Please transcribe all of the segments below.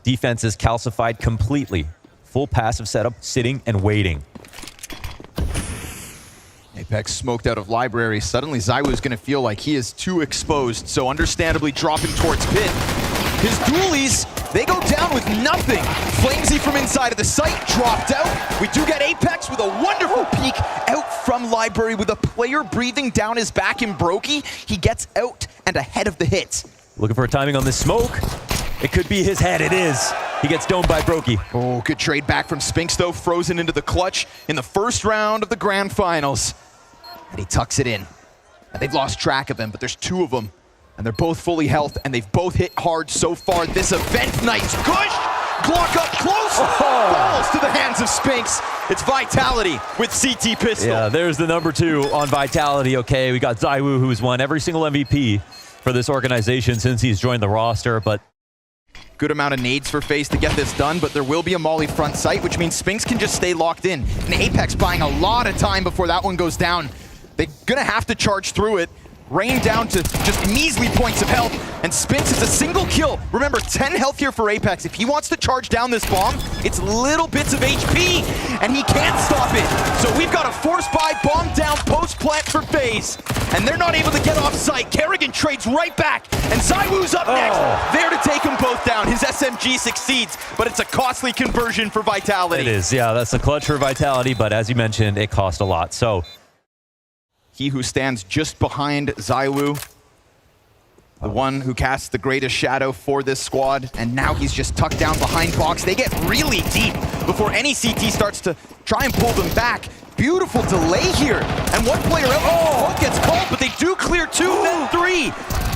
Defense is calcified completely. Full passive setup, sitting and waiting. Apex smoked out of library. Suddenly ZywOo is going to feel like he is too exposed, so understandably dropping towards pit. His dualies, they go down with nothing. Flamesy from inside of the site dropped out. We do get Apex with a wonderful peek out from library with a player breathing down his back in Brokey. He gets out and ahead of the hit. Looking for a timing on this smoke. It could be his head, it is. He gets domed by Brokey. Oh, good trade back from Spinks though, frozen into the clutch in the first round of the grand finals. And he tucks it in. And they've lost track of him, but there's two of them. And they're both fully health, and they've both hit hard so far this event. Nice push! Glock up close! Falls to the hands of Spinks. It's Vitality with CT pistol. Yeah, there's the number 2 on Vitality, okay? We got ZywOo, who's won every single MVP for this organization since he's joined the roster, but good amount of nades for FaZe to get this done, but there will be a Molly front sight, which means Spinks can just stay locked in. And Apex buying a lot of time before that one goes down. They're gonna have to charge through it. Rain down to just measly points of health, and Spinks is a single kill. Remember, 10 health here for Apex. If he wants to charge down this bomb, it's little bits of HP, and he can't stop it. So we've got a force buy, bomb down, post plant for FaZe, and they're not able to get off site. Kerrigan trades right back, and ZywOo's up next, there to take them both down. His SMG succeeds, but it's a costly conversion for Vitality. it is, yeah, that's a clutch for Vitality, but as you mentioned, it cost a lot, so. He who stands just behind ZywOo, the one who casts the greatest shadow for this squad, and now he's just tucked down behind box. They get really deep before any CT starts to try and pull them back. Beautiful delay here, and one player out gets called, but they do clear 2, then 3.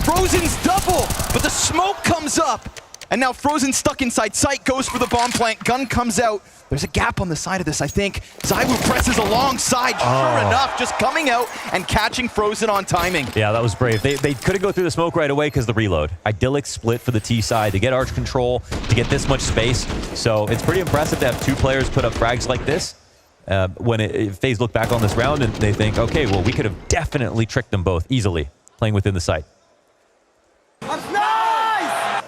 Frozen's double, but the smoke comes up, and now Frozen stuck inside sight, goes for the bomb plant, gun comes out. There's a gap on the side of this, I think. ZywOo presses alongside, sure enough, just coming out and catching Frozen on timing. Yeah, that was brave. They couldn't go through the smoke right away because the reload. Idyllic split for the T side to get arch control, to get this much space. So it's pretty impressive to have 2 players put up frags like this. When FaZe look back on this round and they think, okay, well, we could have definitely tricked them both easily playing within the site. Nice!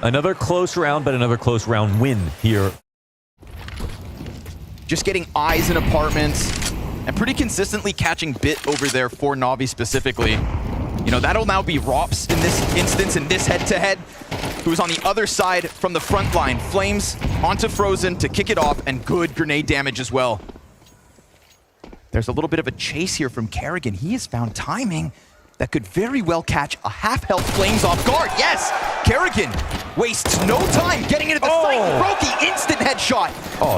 Another close round, but another close round win here. Just getting eyes in apartments and pretty consistently catching Bit over there for Na'Vi specifically. You know, that'll now be Rops in this instance, in this head-to-head, who's on the other side from the front line. Flames onto Frozen to kick it off, and good grenade damage as well. There's a little bit of a chase here from Kerrigan. He has found timing that could very well catch a half-health Flames off guard. Yes, Kerrigan wastes no time getting into the site. Brokey, instant headshot.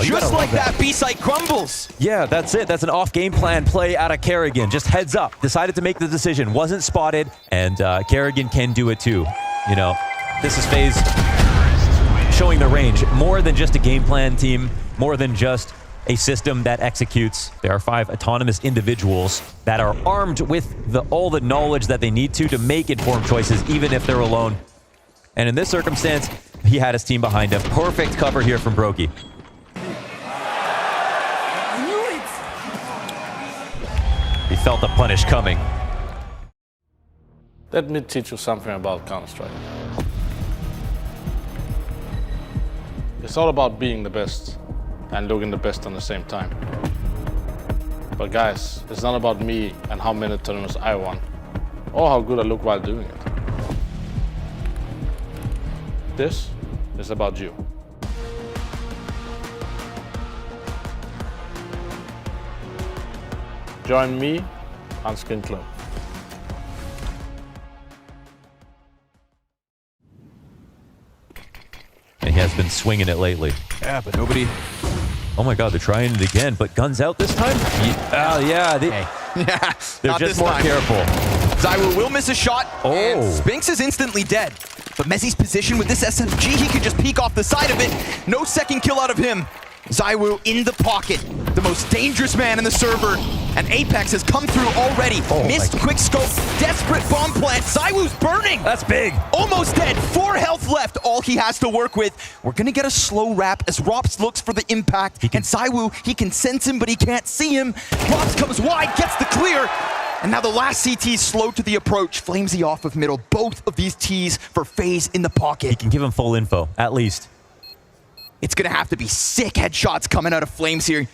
Just like that, B-site crumbles. Yeah, that's it. That's an off-game plan play out of Kerrigan. Just heads up. Decided to make the decision. Wasn't spotted, and Kerrigan can do it too. You know, this is FaZe showing the range. More than just a game plan team. More than just a system that executes. There are 5 autonomous individuals that are armed with all the knowledge that they need to make informed choices, even if they're alone. And in this circumstance, he had his team behind him. Perfect cover here from Brokey. He felt the punish coming. Let me teach you something about Counter-Strike. It's all about being the best and looking the best on the same time. But guys, it's not about me and how many tournaments I won, or how good I look while doing it. This is about you. Join me on Skin Club. And he has been swinging it lately. Yeah, but nobody... Oh my god, they're trying it again, but guns out this time? Yeah, they're just more careful. ZywOo will miss a shot, and Spinks is instantly dead. But Mezzi's position with this SMG, he could just peek off the side of it. No second kill out of him. ZywOo in the pocket, the most dangerous man in the server. And Apex has come through already. Missed quick scope, desperate bomb plant. ZywOo's burning. That's big. Almost dead, 4 health left, all he has to work with. We're gonna get a slow wrap as Rops looks for the impact. And ZywOo, he can sense him, but he can't see him. Rops comes wide, gets the clear. And now the last CT slow to the approach. Flamesy off of middle. Both of these Ts for FaZe in the pocket. He can give him full info, at least. It's going to have to be sick headshots coming out of Flames here.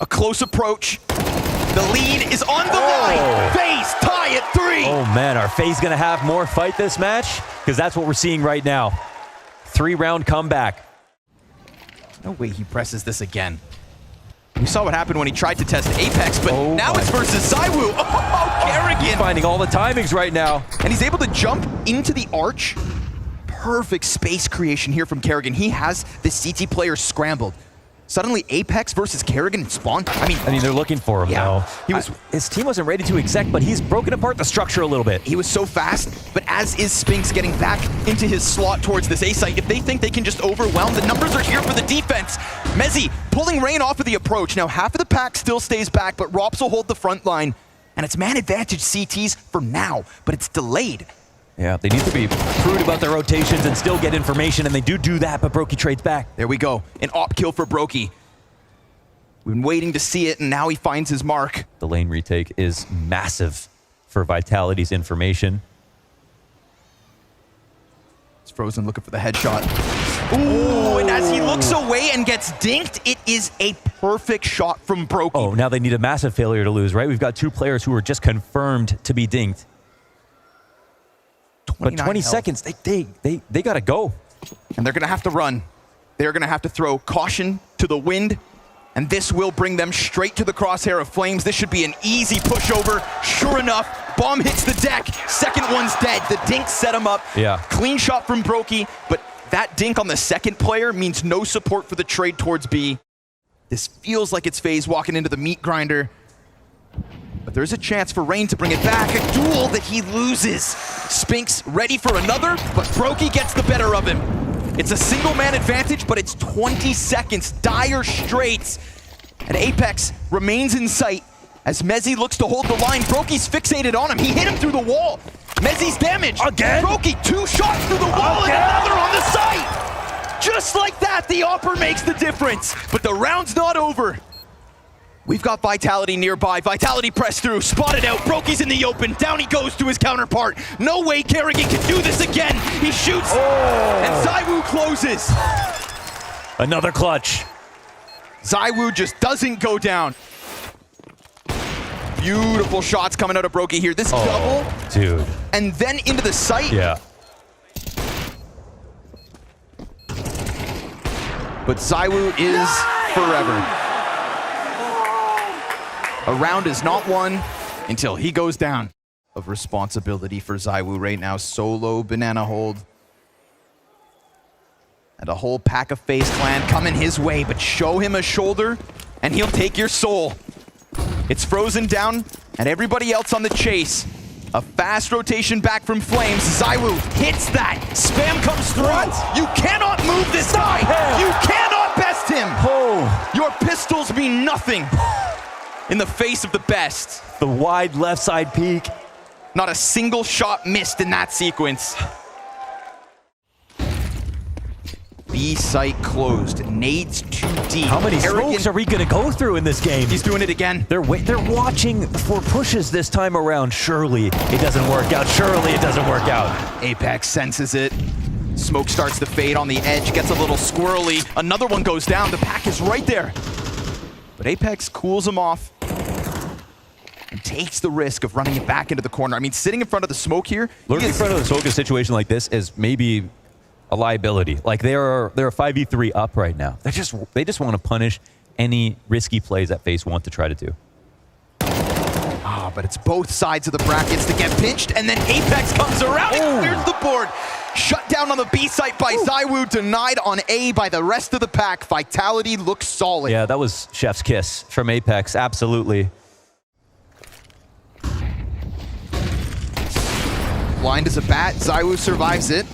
A close approach. The lead is on the line. FaZe tie at 3. Oh man, are FaZe gonna have more fight this match? Because that's what we're seeing right now. 3-round comeback. No way he presses this again. We saw what happened when he tried to test Apex, but now it's versus ZywOo. Oh, Kerrigan! He's finding all the timings right now. And he's able to jump into the arch. Perfect space creation here from Kerrigan. He has the CT player scrambled. Suddenly, Apex versus Kerrigan and Spawn. I mean, they're looking for him now. His team wasn't ready to exec, but he's broken apart the structure a little bit. He was so fast, but as is Spinks getting back into his slot towards this A site, if they think they can just overwhelm, the numbers are here for the defense. Mezzy pulling Rain off of the approach. Now, half of the pack still stays back, but Rops will hold the front line. And it's man advantage CTs for now, but it's delayed. Yeah, they need to be prudent about their rotations and still get information, and they do that, but Brokey trades back. There we go. An op kill for Brokey. We've been waiting to see it, and now he finds his mark. The lane retake is massive for Vitality's information. It's Frozen looking for the headshot. Ooh, and as he looks away and gets dinked, it is a perfect shot from Brokey. Oh, now they need a massive failure to lose, right? We've got 2 players who are just confirmed to be dinked. But 20 seconds, they gotta go. And they're gonna have to run. They're gonna have to throw caution to the wind, and this will bring them straight to the crosshair of Flames. This should be an easy pushover. Sure enough, bomb hits the deck. Second one's dead. The dink set him up. Yeah. Clean shot from Brokey, but that dink on the second player means no support for the trade towards B. This feels like it's FaZe walking into the meat grinder. But there's a chance for Rain to bring it back. A duel that he loses. Spinks ready for another, but Brokey gets the better of him. It's a single-man advantage, but it's 20 seconds. Dire straits. And Apex remains in sight as Mezzy looks to hold the line. Brokey's fixated on him. He hit him through the wall. Mezzy's damaged. Again? Brokey, 2 shots through the wall and another on the site. Just like that, the Opper makes the difference. But the round's not over. We've got Vitality nearby. Vitality pressed through, spotted out. Brokey's in the open. Down he goes to his counterpart. No way Kerrigan can do this again. He shoots, and ZywOo closes. Another clutch. ZywOo just doesn't go down. Beautiful shots coming out of Brokey here. This double, dude. And then into the site. Yeah. But ZywOo is forever. A round is not won until he goes down. Of responsibility for ZywOo right now. Solo banana hold. And a whole pack of FaZe clan coming his way, but show him a shoulder and he'll take your soul. It's Frozen down and everybody else on the chase. A fast rotation back from Flames. ZywOo hits that. Spam comes through. You cannot move this guy. You cannot best him. Your pistols mean nothing in the face of the best. The wide left side peek. Not a single shot missed in that sequence. B site closed. Nades too deep. How many smokes are we gonna go through in this game? He's doing it again. They're watching for pushes this time around. Surely it doesn't work out. Surely it doesn't work out. Apex senses it. Smoke starts to fade on the edge, gets a little squirrely. Another one goes down. The pack is right there. But Apex cools him off and takes the risk of running it back into the corner. I mean, sitting in front of the smoke here. Lurking in front of the smoke in a situation like this is maybe a liability. Like they're a 5v3 up right now. They just want to punish any risky plays that FaZe want to try to do. But it's both sides of the brackets that get pinched, and then Apex comes around and clears the board. Shut down on the B site by ZywOo, denied on A by the rest of the pack. Vitality looks solid. Yeah, that was chef's kiss from Apex, absolutely. Blind as a bat, ZywOo survives it.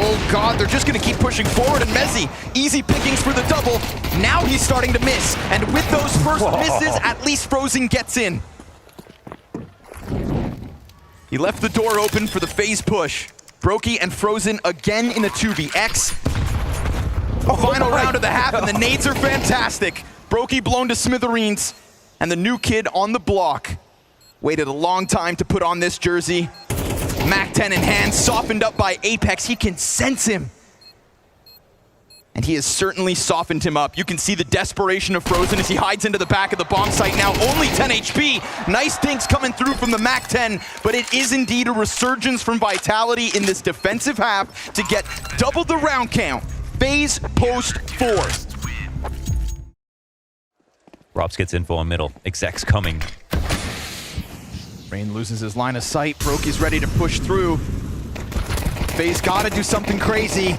Oh God, they're just gonna keep pushing forward, and Mezzy, easy pickings for the double. Now he's starting to miss, and with those first misses, at least Frozen gets in. He left the door open for the FaZe push. Brokey and Frozen again in a 2vx. Final round of the half, and the nades are fantastic. Brokey blown to smithereens, and the new kid on the block. Waited a long time to put on this jersey. Mac 10 in hand, softened up by Apex. He can sense him. And he has certainly softened him up. You can see the desperation of Frozen as he hides into the back of the bomb site now. Only 10 HP. Nice dinks coming through from the Mac 10, but it is indeed a resurgence from Vitality in this defensive half to get double the round count. FaZe post 4. Robs gets info on middle. Exec's coming. Rain loses his line of sight. Broky's ready to push through. FaZe gotta do something crazy.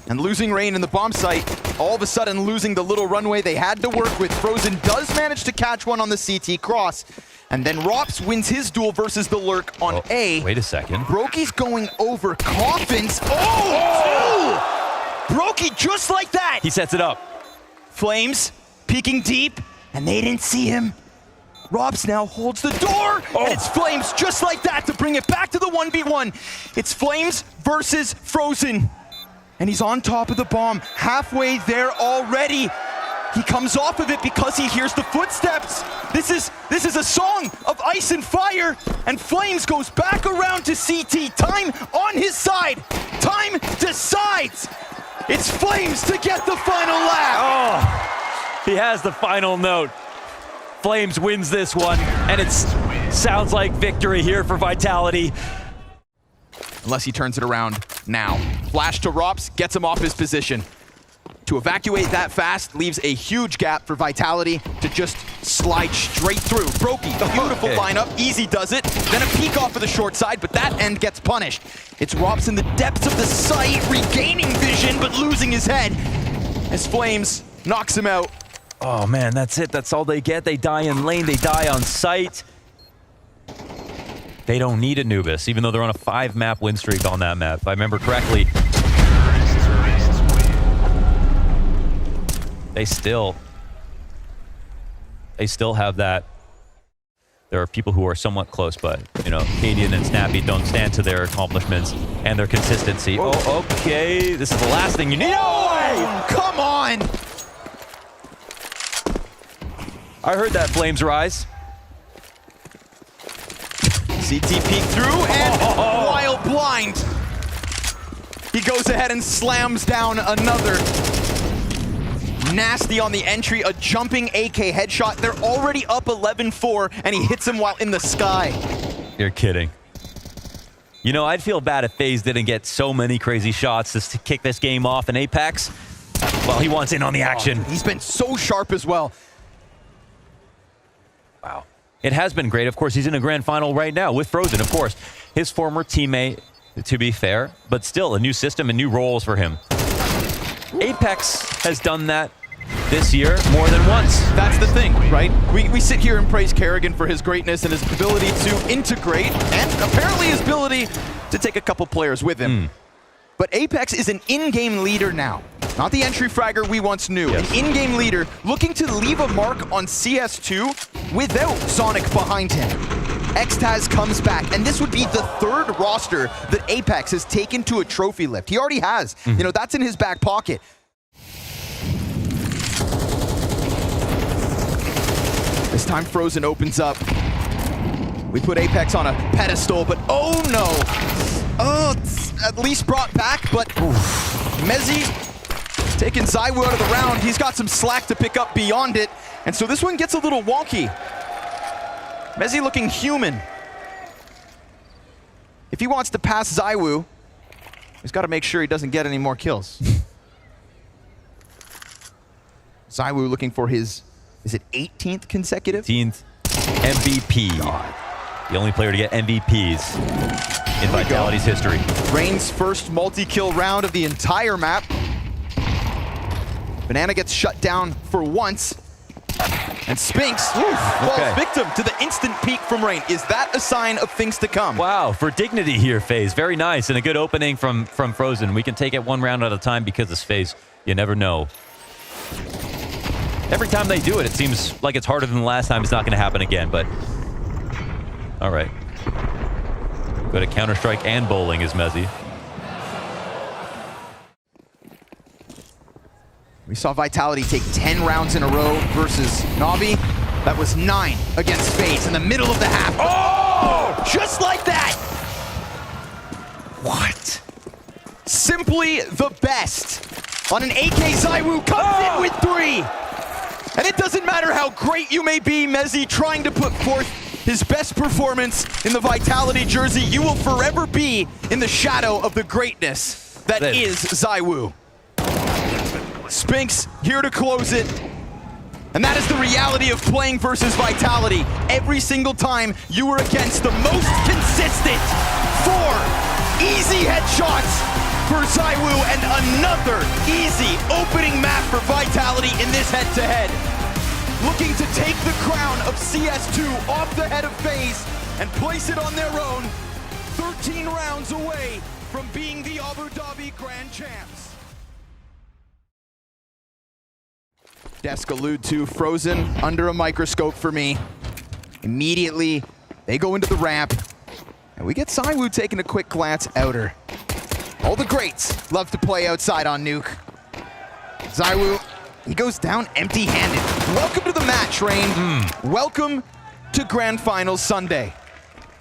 And losing Rain in the bomb site, all of a sudden losing the little runway they had to work with. Frozen does manage to catch one on the CT cross. And then Rops wins his duel versus the Lurk on A. Wait a second. Broky's going over Coffins. Oh! Broky just like that! He sets it up. Flames peeking deep, and they didn't see him. Robs now holds the door, and it's Flames just like that to bring it back to the 1v1. It's Flames versus Frozen. And he's on top of the bomb, halfway there already. He comes off of it because he hears the footsteps. This is a song of ice and fire, and Flames goes back around to CT. Time on his side. Time decides. It's Flames to get the final lap. Oh, he has the final note. Flames wins this one, and it sounds like victory here for Vitality. Unless he turns it around now. Flash to Rops, gets him off his position. To evacuate that fast leaves a huge gap for Vitality to just slide straight through. Brokey, beautiful lineup, easy does it. Then a peek off of the short side, but that end gets punished. It's Rops in the depths of the site, regaining vision, but losing his head as Flames knocks him out. Oh man, that's it. That's all they get. They die in lane, they die on sight. They don't need Anubis, even though they're on a 5-map win streak on that map, if I remember correctly. They still have that. There are people who are somewhat close, but, you know, Cadian and Snappy don't stand to their accomplishments and their consistency. Oh, okay. This is the last thing you need. Oh, come on! I heard that Flames rise. CT peek through, and while blind, he goes ahead and slams down another. Nasty on the entry, a jumping AK headshot. They're already up 11-4, and he hits him while in the sky. You're kidding. You know, I'd feel bad if FaZe didn't get so many crazy shots to kick this game off in Apex. Well, he wants in on the action. He's been so sharp as well. Wow. It has been great. Of course, he's in a grand final right now with Frozen, of course. His former teammate, to be fair, but still a new system and new roles for him. Apex has done that this year more than once. That's the thing, right? We sit here and praise Kerrigan for his greatness and his ability to integrate, and apparently his ability to take a couple players with him. But Apex is an in-game leader now. Not the entry fragger we once knew. Yes. An in-game leader looking to leave a mark on CS2 without Sonic behind him. Xtaz comes back, and this would be the 3rd roster that Apex has taken to a trophy lift. He already has. You know, that's in his back pocket. This time Frozen opens up. We put Apex on a pedestal, but oh no! Oh, it's at least brought back, but Mezzy taking ZywOo out of the round. He's got some slack to pick up beyond it, and so this one gets a little wonky. Mezzy looking human. If he wants to pass ZywOo, he's got to make sure he doesn't get any more kills. ZywOo looking for his, is it 18th consecutive? 18th MVP. God. The only player to get MVPs in Vitality's history. Rain's first multi-kill round of the entire map. Banana gets shut down for once. And Spinks falls victim to the instant peek from Rain. Is that a sign of things to come? Wow, for dignity here, FaZe. Very nice, and a good opening from Frozen. We can take it one round at a time because it's FaZe. You never know. Every time they do it, it seems like it's harder than the last time. It's not going to happen again, but... All right. Good at Counter-Strike and bowling is Mezzy. We saw Vitality take 10 rounds in a row versus Navi. That was 9 against FaZe in the middle of the half. Oh! Just like that! What? Simply the best. On an AK, ZywOo comes in with 3. And it doesn't matter how great you may be, Mezzy trying to put forth his best performance in the Vitality jersey. You will forever be in the shadow of the greatness that is ZywOo. Spinks here to close it. And that is the reality of playing versus Vitality. Every single time you were against the most consistent 4 easy headshots for ZywOo and another easy opening map for Vitality in this head-to-head. Looking to take the crown of CS2 off the head of FaZe and place it on their own, 13 rounds away from being the Abu Dhabi Grand Champs. Desk allude to Frozen under a microscope for me. Immediately, they go into the ramp, and we get ZywOo taking a quick glance outer. All the greats love to play outside on Nuke. ZywOo, he goes down empty-handed. Welcome to the match, Rain. Welcome to Grand Finals Sunday.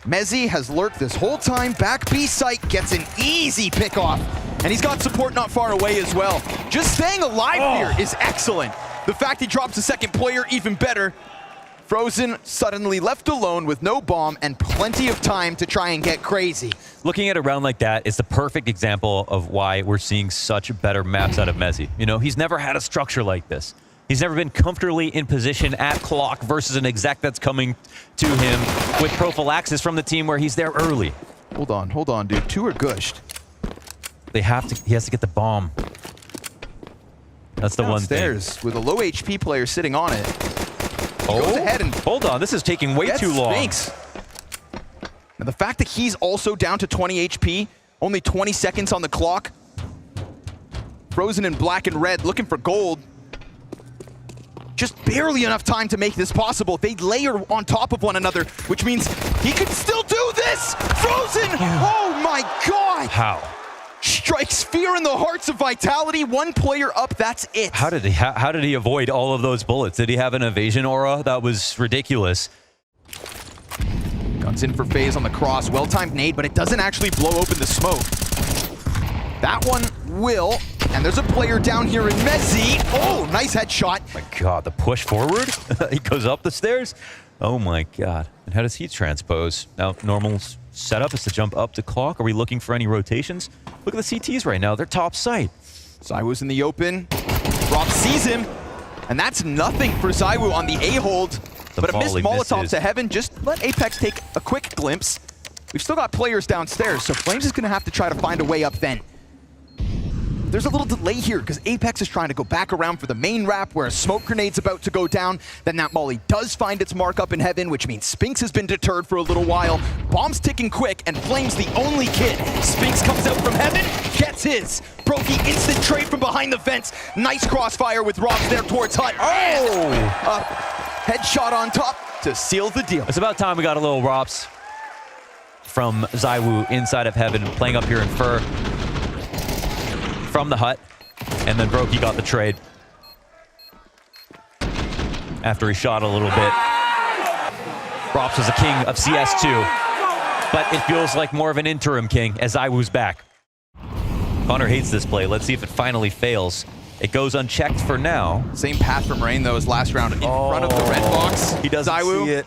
Mezzy has lurked this whole time. Back B site gets an easy pick-off, and he's got support not far away as well. Just staying alive here is excellent. The fact he drops a second player, even better. Frozen suddenly left alone with no bomb and plenty of time to try and get crazy. Looking at a round like that is the perfect example of why we're seeing such better maps out of Mezzy. You know, he's never had a structure like this. He's never been comfortably in position at clock versus an exec that's coming to him with prophylaxis from the team where he's there early. Hold on, dude. 2 are gushed. He has to get the bomb. That's the one thing. With a low HP player sitting on it. Goes ahead and hold on, this is taking way too long. Spinks. Now the fact that he's also down to 20 HP, only 20 seconds on the clock. Frozen in black and red, looking for gold. Just barely enough time to make this possible. They layer on top of one another, which means he could still do this! Frozen! Oh my god! How? Strikes fear in the hearts of Vitality. 1 player up, that's it. How did he avoid all of those bullets? Did he have an evasion aura? That was ridiculous. Guns in for FaZe on the cross. Well-timed nade, but it doesn't actually blow open the smoke. That one will. And there's a player down here in Mezzy. Oh, nice headshot. My god, the push forward? He goes up the stairs? Oh my god. And how does he transpose? Now, normal setup is to jump up the clock. Are we looking for any rotations? Look at the CTs right now. They're top sight. ZywOo's in the open. Rob sees him. And that's nothing for ZywOo on the A-hold. But a missed Molotov to heaven. Just let Apex take a quick glimpse. We've still got players downstairs, so Flames is going to have to try to find a way up then. There's a little delay here because Apex is trying to go back around for the main wrap where a smoke grenade's about to go down. Then that molly does find its mark up in heaven, which means Spinks has been deterred for a little while. Bomb's ticking quick, and Flames the only kid. Spinks comes out from heaven, gets his. Brokey instant trade from behind the fence. Nice crossfire with Robs there towards Hut. Oh! Headshot on top to seal the deal. It's about time we got a little Robs from ZywOo inside of heaven, playing up here in Fur. From the hut, and then Brokey got the trade after he shot a little bit. Rops was the king of CS2, but it feels like more of an interim king as ZywOo's back. Connor hates this play. Let's see if it finally fails. It goes unchecked for now. Same path from Rain though as last round in front of the red box. He doesn't ZywOo, see it.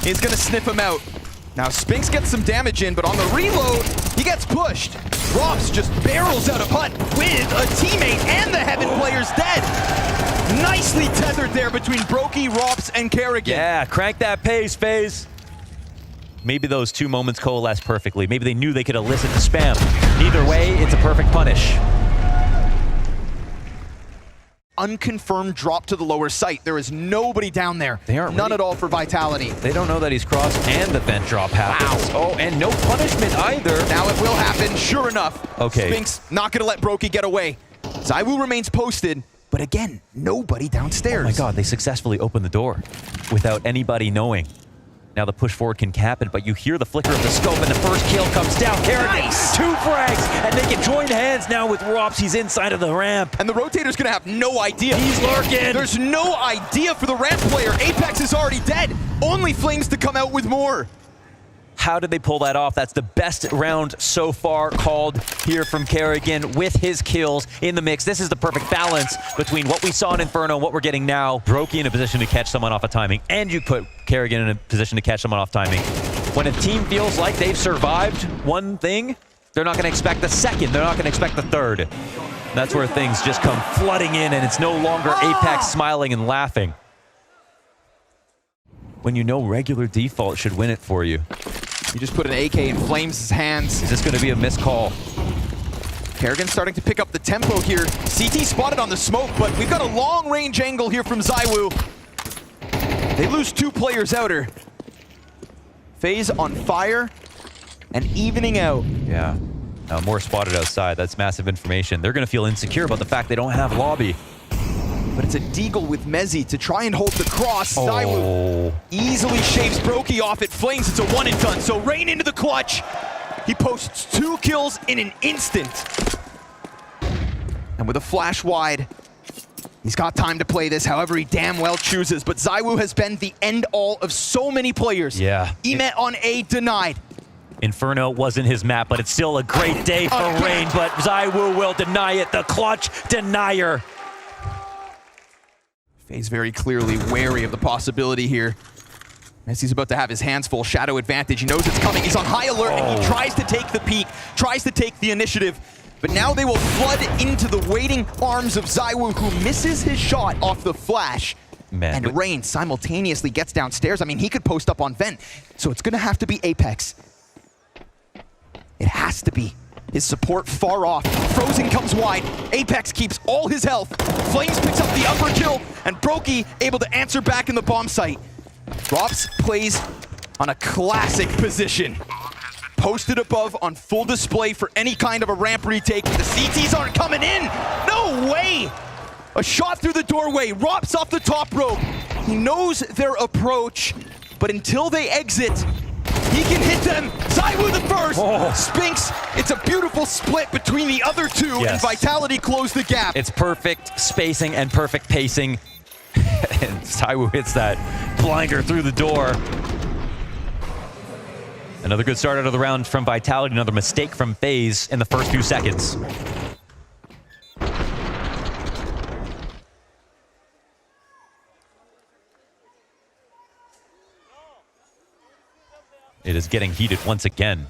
He's gonna sniff him out. Now Spinks gets some damage in, but on the reload, he gets pushed. Robs just barrels out of Hut with a teammate, and the Heaven player's dead. Nicely tethered there between Brokey, Robs, and Kerrigan. Yeah, crank that pace, FaZe. Maybe those 2 moments coalesce perfectly. Maybe they knew they could elicit the spam. Either way, it's a perfect punish. Unconfirmed drop to the lower site. There is nobody down there. They aren't None ready. at all for Vitality. They don't know that he's crossed and the vent drop happens. Wow. Oh, and no punishment either. Now it will happen, sure enough. Okay. Spinks not gonna let Brokey get away. ZywOo remains posted, but again, nobody downstairs. Oh my god, they successfully opened the door without anybody knowing. Now the push forward can cap it, but you hear the flicker of the scope, and the first kill comes down. Kerrigan, Nice! 2 frags, and they can join hands now with Rops. He's inside of the ramp. And the rotator's gonna have no idea. He's lurking. There's no idea for the ramp player. Apex is already dead. Only Flames to come out with more. How did they pull that off? That's the best round so far called here from Kerrigan with his kills in the mix. This is the perfect balance between what we saw in Inferno and what we're getting now. Brokey in a position to catch someone off of timing, and you put Kerrigan in a position to catch someone off timing. When a team feels like they've survived one thing, they're not going to expect the second. They're not going to expect the third. That's where things just come flooding in, and it's no longer Apex smiling and laughing. When you know regular default should win it for you. You just put an AK in Flames' hands. Is this going to be a missed call? Kerrigan starting to pick up the tempo here. CT spotted on the smoke, but we've got a long-range angle here from ZywOo. They lose 2 players outer. FaZe on fire and evening out. Yeah. More spotted outside. That's massive information. They're going to feel insecure about the fact they don't have lobby. But it's a deagle with Mezzi to try and hold the cross. ZywOo easily shaves Brokey off at Flames. It's a 1 and done. So Rain into the clutch. He posts 2 kills in an instant. And with a flash wide, he's got time to play this however he damn well chooses. But ZywOo has been the end-all of so many players. Yeah. Emet on A denied. Inferno wasn't his map, but it's still a great day for Rain. But ZywOo will deny it. The clutch denier. FaZe very clearly wary of the possibility here. Messi's about to have his hands full. Shadow advantage. He knows it's coming. He's on high alert, and he tries to take the peak, tries to take the initiative. But now they will flood into the waiting arms of ZywOo, who misses his shot off the flash. Man, and Rain simultaneously gets downstairs. I mean, he could post up on vent. So it's going to have to be Apex. It has to be. His support far off. Frozen comes wide. Apex keeps all his health. Flames picks up the upper kill, and Brokey able to answer back in the bomb site. Rops plays on a classic position. Posted above on full display for any kind of a ramp retake. The CTs aren't coming in. No way! A shot through the doorway. Rops off the top rope. He knows their approach, but until they exit, he can hit them. ZywOo the first. Spinks, it's a beautiful split between the other 2, and Vitality closed the gap. It's perfect spacing and perfect pacing. And ZywOo hits that blinder through the door. Another good start out of the round from Vitality. Another mistake from FaZe in the first few seconds. It is getting heated once again.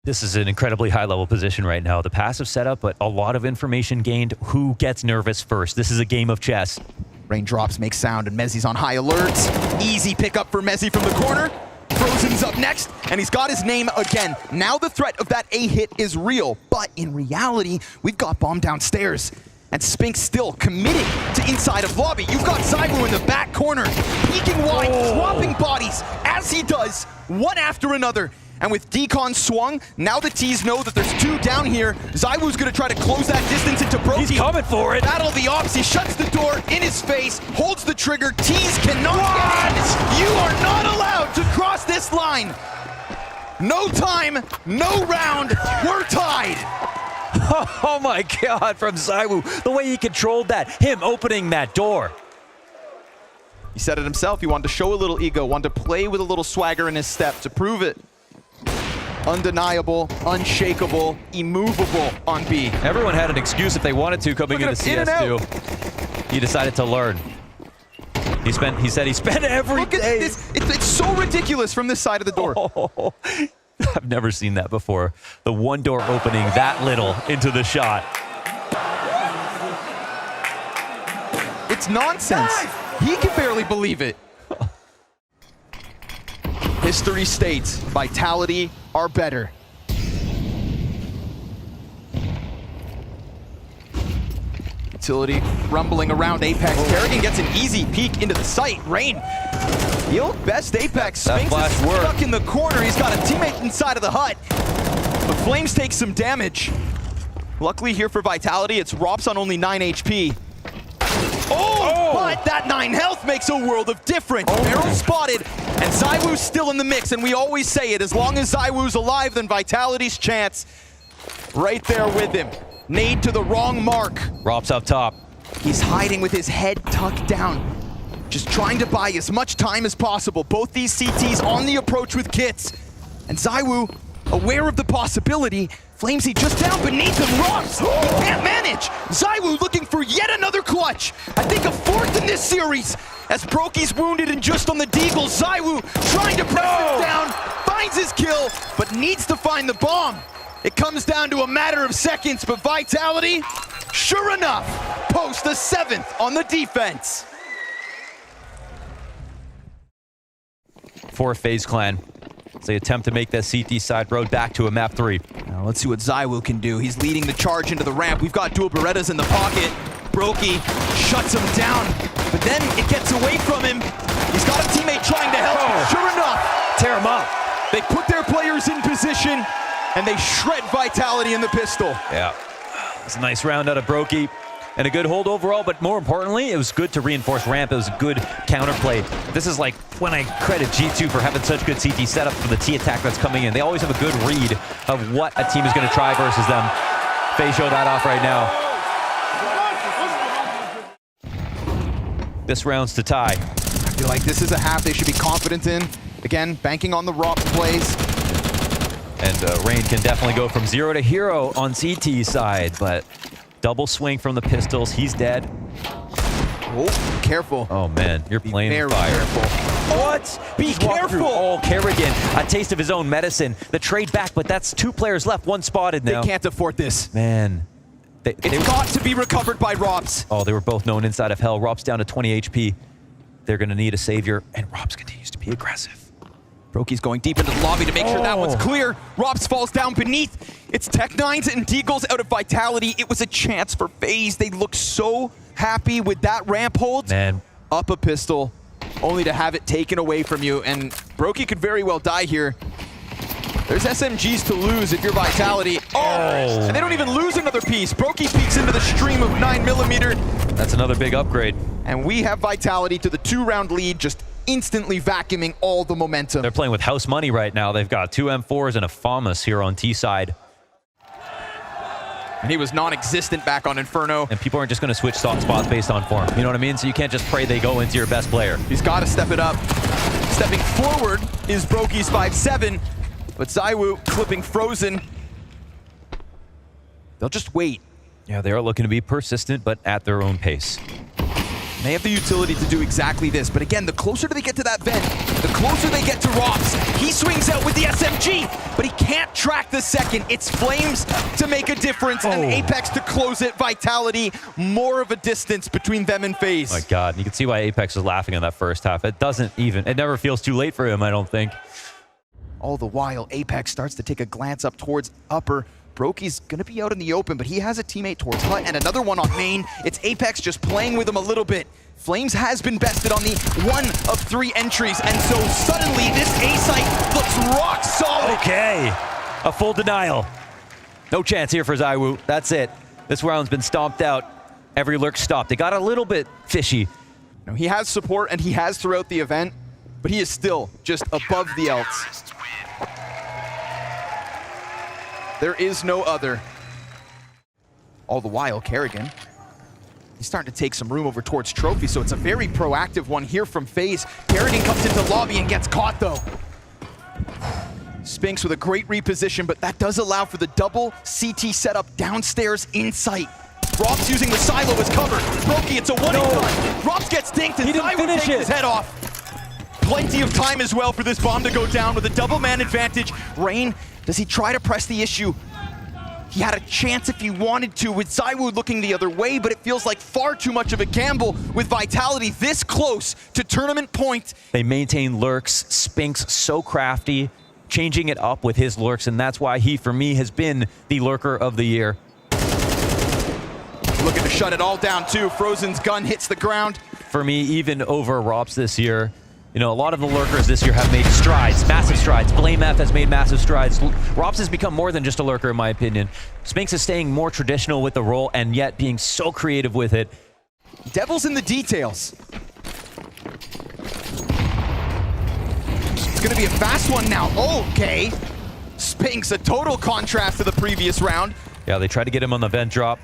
This is an incredibly high-level position right now. The passive setup, but a lot of information gained. Who gets nervous first? This is a game of chess. Raindrops make sound, and Mezzi's on high alert. Easy pickup for Mezzi from the corner. Frozen's up next, and he's got his name again. Now the threat of that A hit is real, but in reality, we've got bomb downstairs. And Spinks still committed to inside of lobby. You've got ZywOo in the back corner, peeking wide, dropping bodies as he does, one after another. And with Decon swung, now the T's know that there's 2 down here. ZywOo's gonna try to close that distance into Brokey. He's coming for it. Battle of the ops, he shuts the door in his face, holds the trigger. T's cannot get in. You are not allowed to cross this line. No time, no round, we're tied. Oh my God, from ZywOo. The way he controlled that. Him opening that door. He said it himself. He wanted to show a little ego, wanted to play with a little swagger in his step to prove it. Undeniable, unshakable, immovable on B. Everyone had an excuse if they wanted to coming into CS2. He decided to learn. He said he spent every Look day. at this. It's so ridiculous from this side of the door. Oh, I've never seen that before. The one door opening that little into the shot. It's nonsense. He can barely believe it. History states Vitality are better. Utility rumbling around Apex. Kerrigan gets an easy peek into the site. Rain, he'll best Apex. Spinks is stuck in the corner. He's got a teammate inside of the hut. But Flames take some damage. Luckily here for Vitality, it's Rops on only 9 HP. But that 9 health makes a world of difference. Barrel spotted, and ZywOo's still in the mix, and we always say it, as long as ZywOo's alive, then Vitality's chance right there with him. Nade to the wrong mark. Rop's up top. He's hiding with his head tucked down, just trying to buy as much time as possible. Both these CTs on the approach with kits, and ZywOo, aware of the possibility. Flamesy just down beneath him. Rops, he can't manage. ZywOo looking for yet another clutch. I think a 4th in this series. As Brokey's wounded and just on the deagle, ZywOo trying to press him down, finds his kill, but needs to find the bomb. It comes down to a matter of seconds, but Vitality, sure enough, post the 7th on the defense. For FaZe Clan, as they attempt to make that CT side road back to a map 3. Now let's see what ZywOo can do. He's leading the charge into the ramp. We've got dual Berettas in the pocket. Brokey shuts him down, but then it gets away from him. He's got a teammate trying to help. Sure enough, Tear him up. they put their players in position, and they shred Vitality in the pistol. Yeah, it's a nice round out of Brokey. And a good hold overall, but more importantly, it was good to reinforce ramp. It was a good counterplay. This is like when I credit G2 for having such good CT setup for the T attack that's coming in. They always have a good read of what a team is going to try versus them. FaZe show that off right now. This round's to tie. I feel like this is a half they should be confident in. Again, banking on the Rops plays. And Rain can definitely go from 0 to hero on CT side, but double swing from the pistols. He's dead. Oh, careful. Oh man, you're playing Very with fire. careful. What? Be careful! Oh, Kerrigan, a taste of his own medicine. The trade back, but that's 2 players left, 1 spotted now. They can't afford this. Man. It's got to be recovered by Rops. Oh, they were both known inside of hell. Rob's down to 20 HP. They're going to need a savior, and Robs continues to be aggressive. Brokey's going deep into the lobby to make sure that one's clear. Rops falls down beneath. It's Tech9s and Deagles out of Vitality. It was a chance for FaZe. They look so happy with that ramp hold. Man. Up a pistol, only to have it taken away from you. And Brokey could very well die here. There's SMGs to lose if you're Vitality. And they don't even lose another piece. Brokey peeks into the stream of 9mm. That's another big upgrade. And we have Vitality to the 2-round lead, just instantly vacuuming all the momentum. They're playing with house money right now. They've got 2 M4s and a FAMAS here on T side. And he was non-existent back on Inferno. And people aren't just going to switch soft spots based on form. You know what I mean? So you can't just pray they go into your best player. He's got to step it up. Stepping forward is Brokey's 5-7, but ZywOo clipping Frozen. They'll just wait. Yeah, they are looking to be persistent, but at their own pace. They have the utility to do exactly this, but again, the closer they get to that vent, the closer they get to Rops. He swings out with the SMG, but he can't track the second. It's Flames to make a difference, and Apex to close it. Vitality, more of a distance between them and FaZe. My God, you can see why Apex was laughing in that first half. It never feels too late for him, I don't think. All the while, Apex starts to take a glance up towards upper. Brokey's gonna be out in the open, but he has a teammate towards Hut and another one on main. It's Apex just playing with him a little bit. Flames has been bested on the 1 of 3 entries, and so suddenly this A site looks rock solid. Okay, a full denial. No chance here for ZywOo. That's it. This round's been stomped out. Every lurk stopped. They got a little bit fishy. Now, he has support, and he has throughout the event, but he is still just above the else. There is no other. All the while, Kerrigan, he's starting to take some room over towards Trophy, so it's a very proactive one here from FaZe. Kerrigan comes into lobby and gets caught, though. Spinks with a great reposition, but that does allow for the double CT setup downstairs in sight. Rops using the silo as cover. Brokey, it's a one-and-done. Rops gets dinked, and ZywOo takes his head off. Plenty of time as well for this bomb to go down with a double-man advantage. Rain, does he try to press the issue? He had a chance if he wanted to with ZywOo looking the other way, but it feels like far too much of a gamble with Vitality this close to tournament point. They maintain lurks. Spinks so crafty, changing it up with his lurks, and that's why he, for me, has been the lurker of the year. Looking to shut it all down too. Frozen's gun hits the ground. For me, even over Rops this year. You know, a lot of the lurkers this year have made strides, massive strides. Blame F has made massive strides. Rops has become more than just a lurker, in my opinion. Spinks is staying more traditional with the role and yet being so creative with it. Devil's in the details. It's gonna be a fast one now. Okay. Spinks, a total contrast to the previous round. Yeah, they tried to get him on the vent drop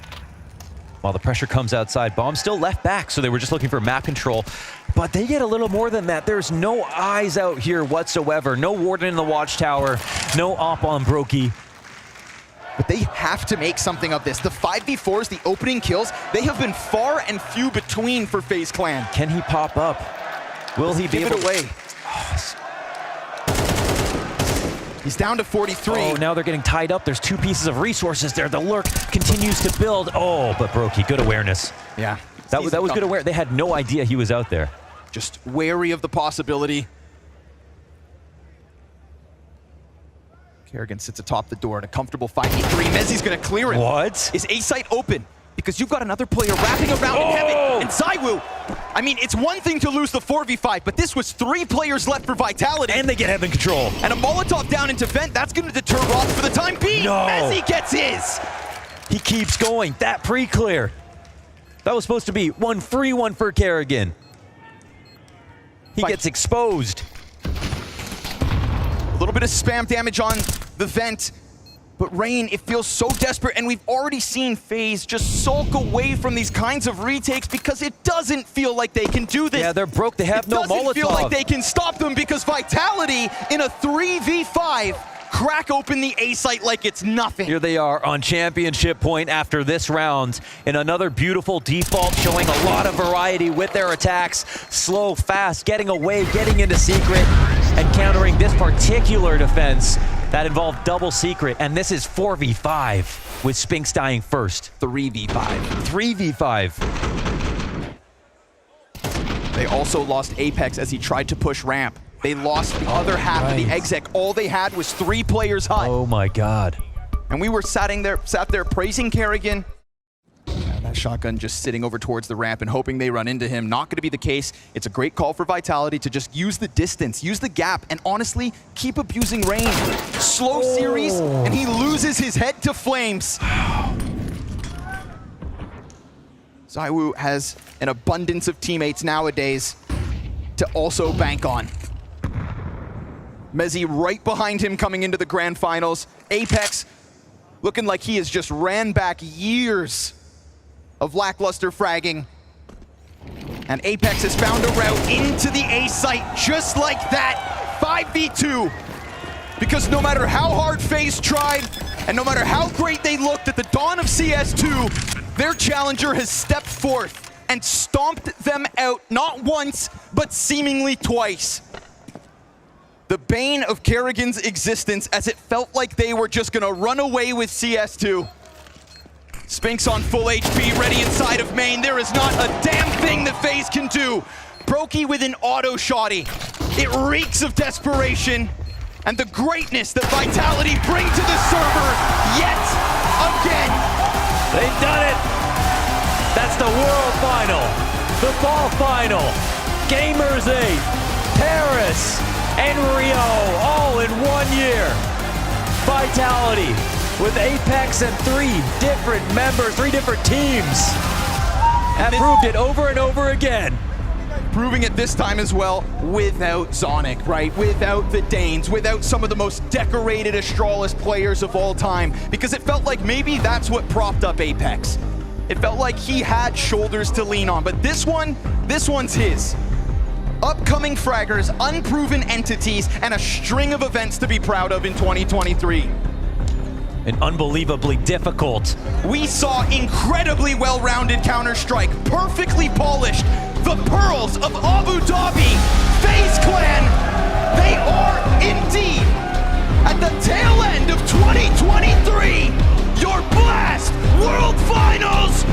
while the pressure comes outside. Bomb still left back, so they were just looking for map control. But they get a little more than that. There's no eyes out here whatsoever. No Warden in the watchtower. No op on Brokey. But they have to make something of this. The 5v4s, the opening kills, they have been far and few between for FaZe Clan. Can he pop up? Will he be Give able it away? He's down to 43. Oh, now they're getting tied up. There's 2 pieces of resources there. The lurk continues to build. Oh, but Brokey, good awareness. Yeah. That was good awareness. They had no idea he was out there. Just wary of the possibility. Kerrigan sits atop the door in a comfortable 5v3. Mezzi's gonna clear it. What? Is A site open? Because you've got another player wrapping around in heaven. And ZywOo, I mean, it's one thing to lose the 4v5, but this was 3 players left for Vitality. And they get heaven control. And a Molotov down into vent, that's gonna deter Roth for the time being. No. Mezzi gets his. He keeps going. That pre-clear. That was supposed to be one free one for Kerrigan. He gets exposed. A little bit of spam damage on the vent. But Rain, it feels so desperate, and we've already seen FaZe just sulk away from these kinds of retakes because it doesn't feel like they can do this. Yeah, they're broke. They have no Molotov. It doesn't feel like they can stop them because Vitality, in a 3v5, crack open the A site like it's nothing. Here they are on championship point after this round in another beautiful default, showing a lot of variety with their attacks. Slow, fast, getting away, getting into secret, and countering this particular defense that involved double secret. And this is 4v5 with Spinks dying first. 3v5. 3v5. They also lost Apex as he tried to push ramp. They lost the other half of the exec. All they had was 3 players hut. Oh my God. And we were sat there praising Kerrigan. And that shotgun just sitting over towards the ramp and hoping they run into him. Not going to be the case. It's a great call for Vitality to just use the distance, use the gap, and honestly, keep abusing Rain. Slow series, and he loses his head to flames. ZywOo has an abundance of teammates nowadays to also bank on. Mezzi right behind him coming into the grand finals. Apex looking like he has just ran back years of lackluster fragging. And Apex has found a route into the A site just like that. 5v2. Because no matter how hard FaZe tried, and no matter how great they looked at the dawn of CS2, their challenger has stepped forth and stomped them out not once, but seemingly twice. The bane of Kerrigan's existence, as it felt like they were just gonna run away with CS2. Spinks on full HP, ready inside of main. There is not a damn thing that FaZe can do. Brokey with an auto shotty. It reeks of desperation and the greatness that Vitality bring to the server yet again. They've done it. That's the World Final, the Fall Final, Gamers 8, Paris, and Rio, all in 1 year. Vitality with Apex and 3 different members, 3 different teams. Have proved it over and over again. Proving it this time as well without Zonic, right? Without the Danes, without some of the most decorated Astralis players of all time. Because it felt like maybe that's what propped up Apex. It felt like he had shoulders to lean on, but this one's his. Upcoming fraggers, unproven entities, and a string of events to be proud of in 2023. And unbelievably difficult. We saw incredibly well-rounded Counter-Strike, perfectly polished. The Pearls of Abu Dhabi, FaZe Clan, they are indeed at the tail end of 2023, your Blast World Finals